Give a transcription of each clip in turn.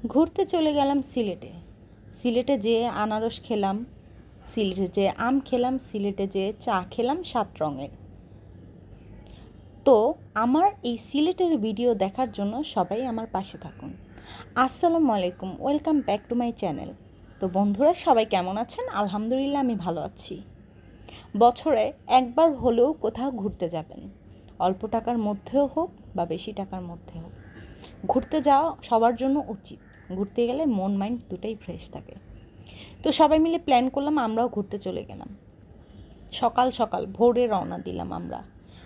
ঘুরতে চলে গেলাম সিলেটে। সিলেটে যেয়ে আনারস খেলাম, সিলেটে যেয়ে আম খেলাম, সিলেটে যেয়ে চা খেলাম 7 রঙের। তো আমার এই সিলেটের ভিডিও দেখার জন্য সবাই আমার পাশে থাকুন। আসসালামু আলাইকুম, welcome back to my channel. তো বন্ধুরা, সবাই কেমন আছেন? আলহামদুলিল্লাহ, আমি ভালো আছি। বছরে একবার হলেও কোথাও ঘুরতে যাবেন, অল্প টাকার মধ্যেও হোক বা বেশি টাকার মধ্যে হোক। ঘুরতে যাওয়া সবার জন্য উচিত। ঘুরতে গেলে মন মাইন্ড দুটাই ফ্রেশ থাকে। তো সবাই মিলে প্ল্যান করলাম, আমরাও ঘুরতে চলে গেলাম। সকাল সকাল ভোরে রওনা দিলাম আমরা।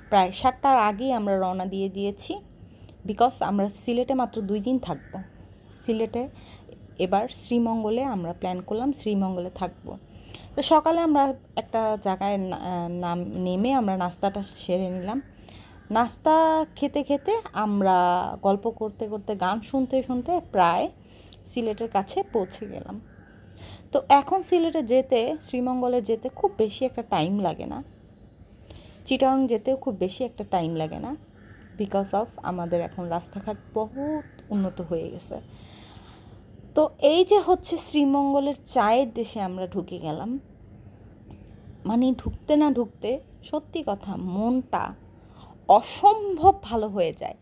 প্রায় 7টার আগেই আমরা রওনা দিয়ে দিয়েছি, বিকজ আমরা সিলেটে মাত্র 2 দিন থাকবো। সিলেটে এবার শ্রীমঙ্গলে আমরা প্ল্যান করলাম, শ্রীমঙ্গলে থাকবো। তো সকালে আমরা একটা জায়গায় নেমে আমরা নাস্তাটা সেরে নিলাম। নাস্তা খেতে খেতে আমরা গল্প করতে করতে গান শুনতে শুনতে প্রায় সিলেটের কাছে পৌঁছে গেলাম। তো এখন সিলেটে যেতে, শ্রীমঙ্গলে যেতে খুব বেশি একটা টাইম লাগে না, চিটাগাং যেতেও খুব বেশি একটা টাইম লাগে না, বিকজ অফ আমাদের এখন রাস্তাঘাট বহুত উন্নত হয়ে গেছে। তো এই যে হচ্ছে শ্রীমঙ্গলের চায়ের দেশে আমরা ঢুকে গেলাম। মানে ঢুকতে না ঢুকতে সত্যি কথা মনটা অসম্ভব ভালো হয়ে যায়।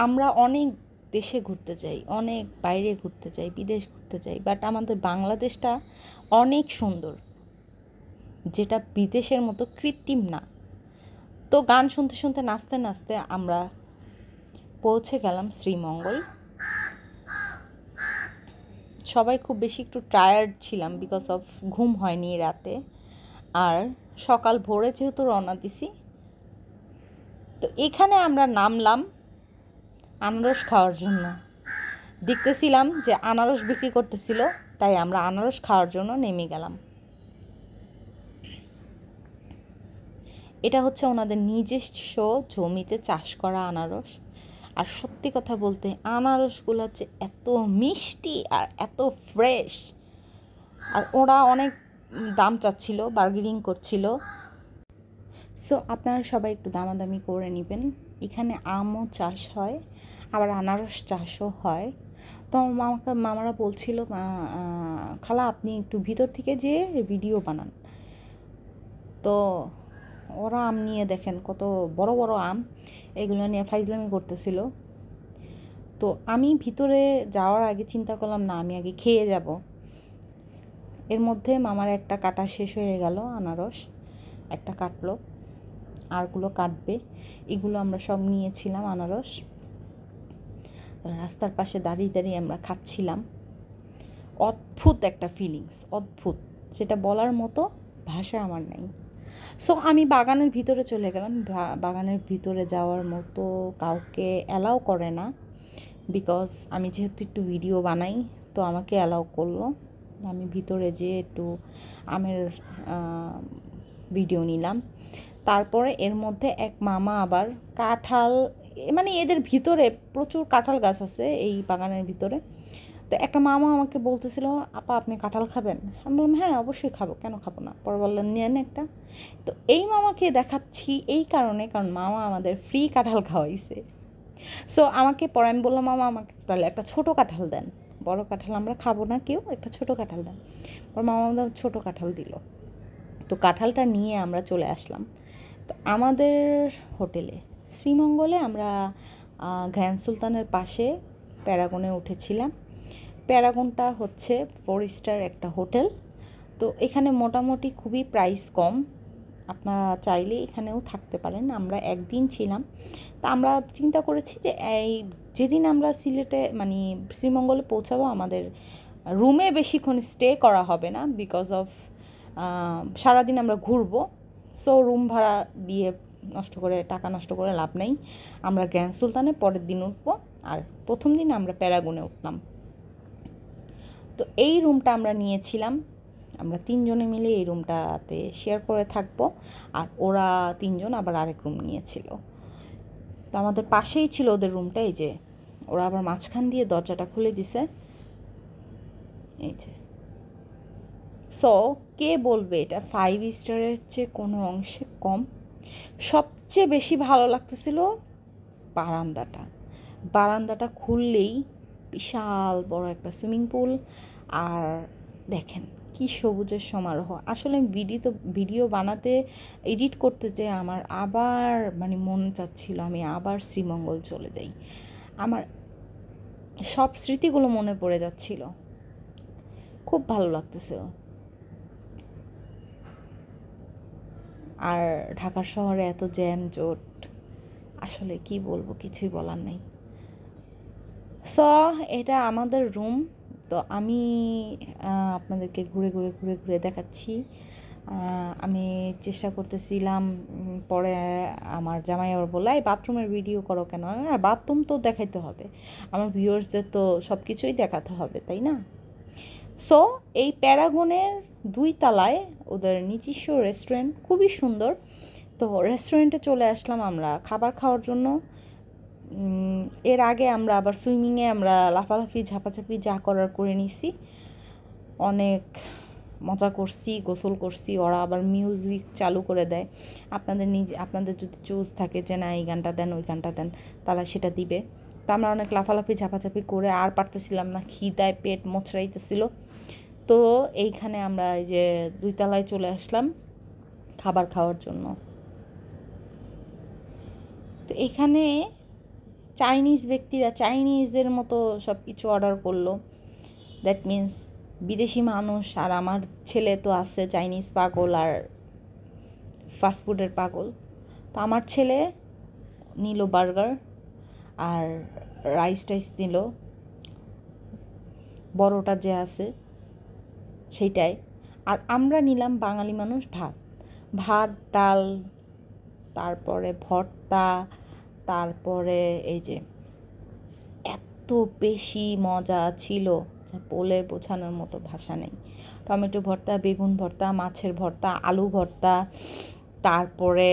আমরা অনেক দেশে ঘুরতে যাই, অনেক বাইরে ঘুরতে যাই, বিদেশ ঘুরতে যাই, বাট আমাদের বাংলাদেশটা অনেক সুন্দর, যেটা বিদেশের মতো কৃত্রিম না। তো গান শুনতে শুনতে নাচতে নাচতে আমরা পৌঁছে গেলাম শ্রীমঙ্গল। সবাই খুব বেশি একটু টায়ার্ড ছিলাম, বিকজ অফ ঘুম হয়নি রাতে। আর সকাল ভোরে যেহেতু রওনা দিছি, তো এখানে আমরা নামলাম আনারস খাওয়ার জন্য। দেখতেছিলাম যে আনারস বিক্রি করতেছিল, তাই আমরা আনারস খাওয়ার জন্য নেমে গেলাম। এটা হচ্ছে ওনাদের নিজস্ব জমিতে চাষ করা আনারস। আর সত্যি কথা বলতে আনারসগুলো হচ্ছে এত মিষ্টি আর এত ফ্রেশ। আর ওরা অনেক দাম চাচ্ছিল, বার্গেনিং করছিল। সো আপনারা সবাই একটু দামাদামি করে নেবেন। এখানে আমও চাষ হয়, আবার আনারস চাষও হয়। তো আমার মামারা বলছিল, খালা আপনি একটু ভিতর থেকে যেয়ে ভিডিও বানান। তো ওরা আম নিয়ে দেখেন কত বড় বড় আম, এগুলো নিয়ে ফাইজলামি করতেছিল। তো আমি ভিতরে যাওয়ার আগে চিন্তা করলাম, না আমি আগে খেয়ে যাব। এর মধ্যে মামার একটা কাটা শেষ হয়ে গেল, আনারস একটা কাটলো, আরগুলো কাটবে। এগুলো আমরা সব নিয়েছিলাম আনারস। রাস্তার পাশে দাঁড়িয়ে দাঁড়িয়ে আমরা খাচ্ছিলাম। অদ্ভুত একটা ফিলিংস, অদ্ভুত, যেটা বলার মতো ভাষা আমার নাই। সো আমি বাগানের ভিতরে চলে গেলাম। বাগানের ভিতরে যাওয়ার মতো কাউকে অ্যালাউ করে না, বিকজ আমি যেহেতু একটু ভিডিও বানাই, তো আমাকে অ্যালাউ করলো। আমি ভিতরে যেয়ে একটু আমের ভিডিও নিলাম। তারপরে এর মধ্যে এক মামা আবার কাঁঠাল, মানে এদের ভিতরে প্রচুর কাঁঠাল গাছ আছে এই বাগানের ভিতরে। তো একটা মামা আমাকে বলতেছিল, আপা আপনি কাঁঠাল খাবেন? আমি বললাম হ্যাঁ অবশ্যই খাবো, কেন খাবো না। পরে বললেন নিয়ে নেন একটা। তো এই মামাকে দেখাচ্ছি এই কারণে, কারণ মামা আমাদের ফ্রি কাঁঠাল খাওয়াইছে। সো আমাকে পরে আমি বললাম, মামা আমাকে তাহলে একটা ছোটো কাঁঠাল দেন, বড় কাঁঠাল আমরা খাবো না কেউ, একটা ছোটো কাঁঠাল দেন। পর মামা আমাদের ছোটো কাঁঠাল দিল। তো কাঁঠালটা নিয়ে আমরা চলে আসলাম তো আমাদের হোটেলে। শ্রীমঙ্গলে আমরা গ্র্যান্ড সুলতানের পাশে প্যারাগনে উঠেছিলাম। প্যারাগনটা হচ্ছে 4 স্টার একটা হোটেল। তো এখানে মোটামুটি খুবই প্রাইস কম, আপনারা চাইলে এখানেও থাকতে পারেন। আমরা একদিন ছিলাম, তা আমরা চিন্তা করেছি যে এই যেদিন আমরা সিলেটে মানে শ্রীমঙ্গলে পৌঁছাবো, আমাদের রুমে বেশিক্ষণ স্টে করা হবে না, বিকজ অফ সারাদিন আমরা ঘুরবো। সো রুম ভাড়া দিয়ে টাকা নষ্ট করে লাভ নেই। আমরা গ্র্যান্ড সুলতানে পরের দিন উঠবো, আর প্রথম দিন আমরা প্যারাগনে উঠলাম। তো এই রুমটা আমরা নিয়েছিলাম, আমরা 3 জনে মিলে এই রুমটাতে শেয়ার করে থাকবো। আর ওরা 3 জন আবার আরেক রুম নিয়েছিল। তো আমাদের পাশেই ছিল ওদের রুমটা। এই যে ওরা আবার মাঝখান দিয়ে দরজাটা খুলে দিছে, এই যে। সো কে বলবে এটা 5 স্টারের চেয়ে কোনো অংশে কম? সবচেয়ে বেশি ভালো লাগতেছিল বারান্দাটা। বারান্দাটা খুললেই বিশাল বড় একটা সুইমিং পুল, আর দেখেন কি সবুজের সমারোহ। আসলে আমি ভিডিও বানাতে, এডিট করতে যেয়ে আমার আবার মানে মন চাচ্ছিল আমি আবার শ্রীমঙ্গল চলে যাই। আমার সব স্মৃতিগুলো মনে পড়ে যাচ্ছিল, খুব ভালো লাগতেছিল। আর ঢাকার শহরে এত জ্যাম জোট, আসলে কি বলবো, কিছুই বলার নেই। সো এটা আমাদের রুম। তো আমি আপনাদেরকে ঘুরে ঘুরে ঘুরে ঘুরে দেখাচ্ছি। আমি চেষ্টা করতেছিলাম, পরে আমার জামাই আবার বললো এই বাথরুমের ভিডিও করো কেন? আর বাথরুম তো দেখাইতে হবে, আমার ভিউয়ার্সদের তো সব কিছুই দেখাতে হবে, তাই না? সো এই প্যারাগনের 2 তলায় ওদের নিজস্ব রেস্টুরেন্ট, খুবই সুন্দর। তো রেস্টুরেন্টে চলে আসলাম আমরা খাবার খাওয়ার জন্য। এর আগে আমরা আবার সুইমিংয়ে আমরা লাফালাফি ঝাপাঝাপি যা করার করে নিছি, অনেক মজা করছি, গোসল করছি। ওরা আবার মিউজিক চালু করে দেয়, আপনাদের যদি চুজ থাকে যে না এই গানটা দেন ওই গানটা দেন, তারা সেটা দিবে। তো আমরা অনেক লাফালাফি ঝাপাঝাপি করে আর পারতেছিলাম না, খিদায় পেট মোচড়াইতেছিল। তো এইখানে আমরা এই যে 2 তলায় চলে আসলাম খাবার খাওয়ার জন্য। তো এখানে চাইনিজ ব্যক্তিরা চাইনিজদের মতো সব কিছু অর্ডার করলো। দ্যাট মিন্স বিদেশি মানুষ, আর আমার ছেলে তো আছে চাইনিজ পাগল আর ফাস্টফুডের পাগল। তো আমার ছেলে নিল বার্গার আর রাইস টাইস নিল, বড়টা যে আছে সেইটাই। আর আমরা নিলাম বাঙালি মানুষ ভাত ডাল, তারপরে ভর্তা, তারপরে এই যে এত বেশি মজা ছিল যা বলে বোঝানোর মতো ভাষা নেই। টমেটো ভর্তা, বেগুন ভর্তা, মাছের ভর্তা, আলু ভর্তা, তারপরে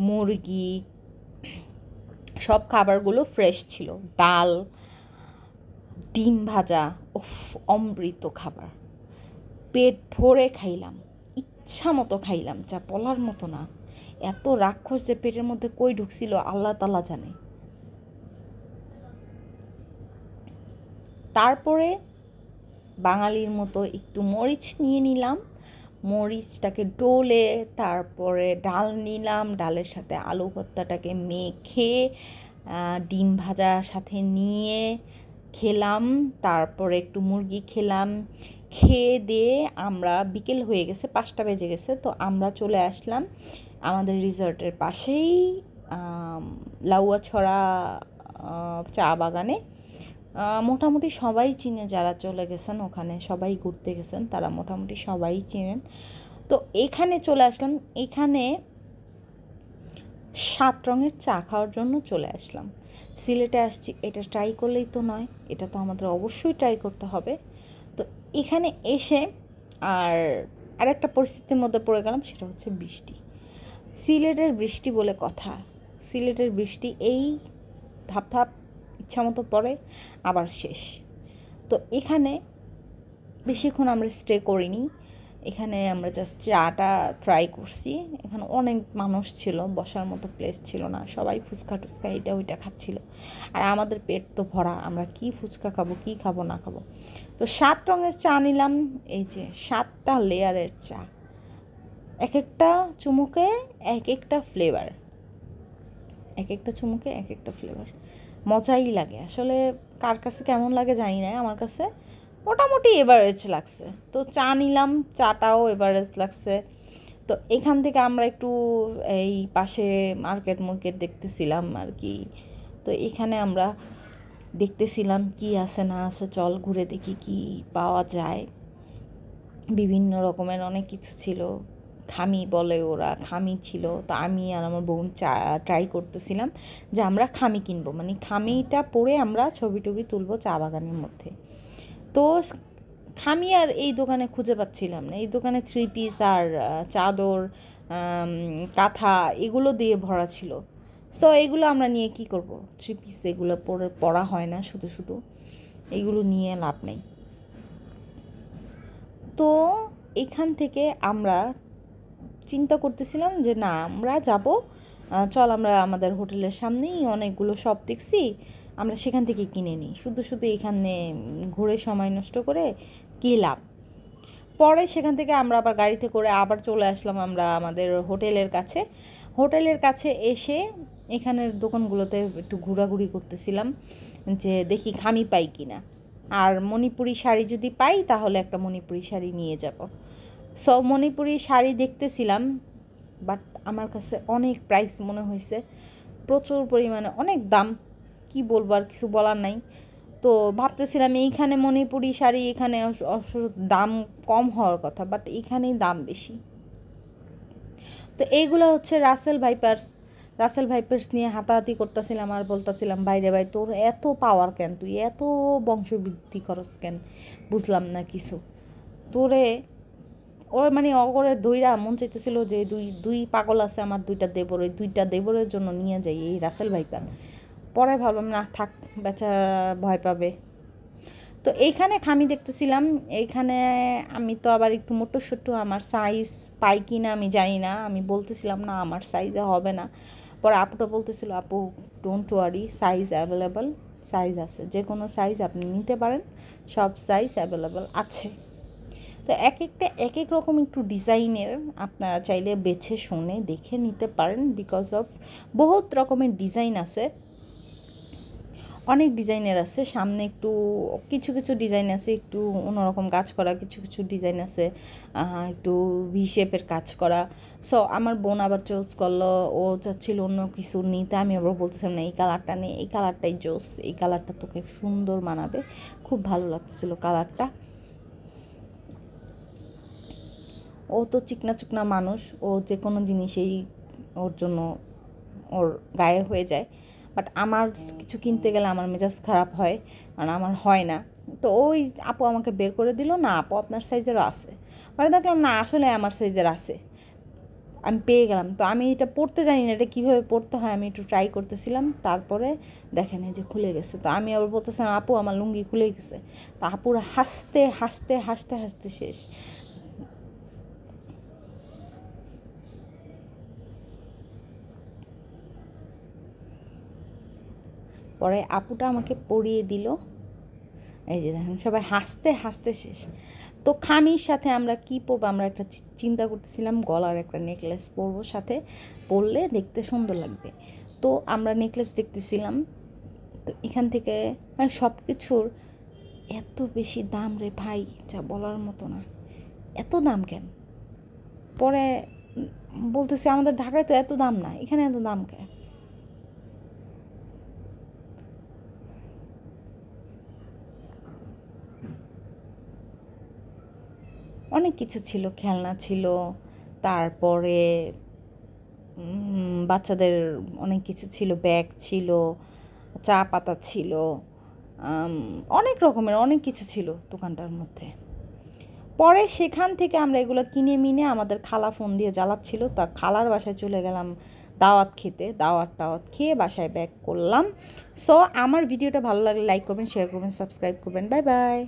মুরগি, সব খাবারগুলো ফ্রেশ ছিল। ডাল, ডিম ভাজা, উফ, অমৃত খাবার। পেট ভরে খাইলাম, ইচ্ছা মতো খাইলাম, যা বলার মতো না। এত রাক্ষস যে পেটের মধ্যে কই ঢুকছিল আল্লাহ তাআলা জানে। তারপরে বাঙালির মতো একটু মরিচ নিয়ে নিলাম, মরিচটাকে ডলে তারপরে ডাল নিলাম, ডালের সাথে আলু ভর্তাটাকে মেখে ডিম ভাজা সাথে নিয়ে খেলাম। তারপরে একটু মুরগি খেলাম। খেয়ে দিয়ে আমরা, বিকেল হয়ে গেছে, 5টা বেজে গেছে, তো আমরা চলে আসলাম আমাদের রিসর্টের পাশেই লাউয়াছড়া চা বাগানে। মোটামুটি সবাই চিনে, যারা চলে গেছেন ওখানে, সবাই ঘুরতে গেছেন, তারা মোটামুটি সবাই চিনেন। তো এখানে চলে আসলাম, এখানে 7 রঙের চা খাওয়ার জন্য চলে আসলাম। সিলেটে আসছি, এটা ট্রাই করলেই তো নয়, এটা তো আমাদের অবশ্যই ট্রাই করতে হবে। তো এখানে এসে আরেকটা পরিস্থিতির মধ্যে পড়ে গেলাম, সেটা হচ্ছে বৃষ্টি। সিলেটের বৃষ্টি বলে কথা, সিলেটের বৃষ্টি এই ধাপ ধাপ ইচ্ছামতো পড়ে আবার শেষ। তো এখানে বেশিক্ষণ আমরা স্টে করিনি, এখানে আমরা জাস্ট চাটা ট্রাই করছি। এখানে অনেক মানুষ ছিল, বসার মতো প্লেস ছিল না, সবাই ফুচকা টুচকা এটা ওইটা খাচ্ছিল। আর আমাদের পেট তো ভরা, আমরা কি ফুচকা খাবো, কি খাবো না খাবো। তো 7 রঙের চা নিলাম, এই যে 7টা লেয়ারের চা, এক একটা চুমুকে এক একটা ফ্লেভার, এক একটা চুমুকে এক একটা ফ্লেভার, মজাই লাগে। আসলে কার কাছে কেমন লাগে জানি না, আমার কাছে মোটামুটি এভারেজ লাগছে। তো চা নিলাম, চাটাও এভারেজ লাগছে। তো এখান থেকে আমরা একটু এই পাশে মার্কেট দেখতেছিলাম আর কি। তো এখানে আমরা দেখতেছিলাম কি আছে না আছে, চল ঘুরে দেখি কি পাওয়া যায়। বিভিন্ন রকমের অনেক কিছু ছিল, খামি বলে ওরা, খামি ছিল। তো আমি আর আমার বোন ট্রাই করতেছিলাম যে আমরা খামি কিনবো, মানে খামিটা পরে আমরা ছবি টবি তুলবো চা বাগানের মধ্যে। তো খামি আর এই দোকানে খুঁজে পাচ্ছিলাম না, এই দোকানে 3 পিস আর চাদর, কাঁথা এগুলো দিয়ে ভরা ছিল। সো এগুলো আমরা নিয়ে কি করব, 3 পিস এগুলো পরা হয় না, শুধু শুধু এগুলো নিয়ে লাভ নেই। তো এখান থেকে আমরা চিন্তা করতেছিলাম যে না, আমরা যাব চল আমরা আমাদের হোটেলের সামনেই অনেকগুলো শপ দেখছি, আমরা সেখান থেকে কিনে নিই, শুধু শুধু এখানে ঘুরে সময় নষ্ট করে কী লাভ। পরে সেখান থেকে আমরা আবার গাড়িতে করে আবার চলে আসলাম আমরা আমাদের হোটেলের কাছে। হোটেলের কাছে এসে এখানের দোকানগুলোতে একটু ঘোরাঘুরি করতেছিলাম যে দেখি খামি পাই কি না, আর মণিপুরি শাড়ি যদি পাই তাহলে একটা মণিপুরি শাড়ি নিয়ে যাব। সো মণিপুরি শাড়ি দেখতেছিলাম, বাট আমার কাছে অনেক প্রাইস মনে হয়েছে, প্রচুর পরিমাণে অনেক দাম, কি বলবো আর কিছু বলার নাই। তো ভাবতেছিলাম এইখানে মণিপুরি শাড়ি এখানে দাম কম হওয়ার কথা, বাট এখানেই দাম বেশি। তো এইগুলো হচ্ছে রাসেল ভাইপার্স নিয়ে হাতাহাতি করতেছিলাম আর বলতেছিলাম বাইরে ভাই তোর এত পাওয়ার কেন, তুই এত বংশবৃদ্ধি করস কেন, বুঝলাম না কিছু তোরে। ওর মানে অগরে দইরা মন চাইতেছিল যে দুই দুই পাগল আছে আমার দুইটা দেবর, ওই দুইটা দেবরের জন্য নিয়ে যাই এই রাসেল ভাইপার। পরে ভাবলাম না থাক, বেচারা ভয় পাবে। তো এইখানে খামি দেখতেছিলাম, এইখানে আমি তো আবার একটু মোটো সোটো, আমার সাইজ পাই কি না আমি জানি না, আমি বলতেছিলাম না আমার সাইজে হবে না। পরে আপুটা বলতেছিল আপু don't worry, size available, size আছে, যে কোনো সাইজ আপনি নিতে পারেন, সব সাইজ অ্যাভেলেবল আছে। তো এক একটা এক এক রকম একটু ডিজাইনের আপনারা চাইলে বেছে শুনে দেখে নিতে পারেন, বিকজ অফ বহুত রকমের ডিজাইন আছে, অনেক ডিজাইনের আছে। সামনে একটু কিছু কিছু ডিজাইন আছে একটু অন্যরকম কাজ করা, কিছু কিছু ডিজাইন আছে একটু ভি শেপের কাজ করা। সো আমার বোন আবার চুজ করলো, ও চাচ্ছিল অন্য কিছু নিতে, আমি আবার বলতেছিলাম না এই কালারটা নেই, এই কালারটাই জোস, এই কালারটা তোকে সুন্দর মানাবে, খুব ভালো লাগতেছিল কালারটা। ও তো চিকনা চুকনা মানুষ, ও যে কোনো জিনিসেই ওর জন্য ওর গায়ে হয়ে যায়, বাট আমার কিছু কিনতে গেলে আমার মেজাজ খারাপ হয়, কারণ আমার হয় না। তো ওই আপু আমাকে বের করে দিল, না আপু আপনার সাইজেরও আছে। পরে দেখলাম না আসলে আমার সাইজের আছে, আমি পেয়ে গেলাম। তো আমি এটা পড়তে জানি না এটা কীভাবে পড়তে হয়, আমি একটু ট্রাই করতেছিলাম, তারপরে দেখেন এই যে খুলে গেছে। তো আমি আবার বলতেছিলাম আপু আমার লুঙ্গি খুলে গেছে, তো আপুরা হাসতে হাসতে হাসতে হাসতে শেষ। পরে আপুটা আমাকে পরিয়ে দিল, এই যে দেখেন সবাই হাসতে হাসতে শেষ। তো খামির সাথে আমরা কি পরবো, আমরা একটা চিন্তা করতেছিলাম গলার একটা নেকলেস পরবো, সাথে পরলে দেখতে সুন্দর লাগবে। তো আমরা নেকলেস দেখতেছিলাম, তো এখান থেকে মানে সব কিছুর এত বেশি দাম রে ভাই, যা বলার মতো না, এত দাম কেন। পরে বলতেছি আমাদের ঢাকায় তো এত দাম না, এখানে এত দাম কেন। অনেক কিছু ছিল, খেলনা ছিল, তারপরে বাচ্চাদের অনেক কিছু ছিল, ব্যাগ ছিল, চা পাতা ছিল, অনেক রকমের অনেক কিছু ছিল দোকানটার মধ্যে। পরে সেখান থেকে আমরা এগুলো কিনে মিনে আমাদের খালা ফোন দিয়ে জ্বালাচ্ছিল, তা খালার বাসায় চলে গেলাম দাওয়াত খেতে, টাওয়াত খেয়ে বাসায় ব্যাক করলাম। সো আমার ভিডিওটা ভালো লাগলে লাইক করবেন, শেয়ার করবেন, সাবস্ক্রাইব করবেন। Bye bye.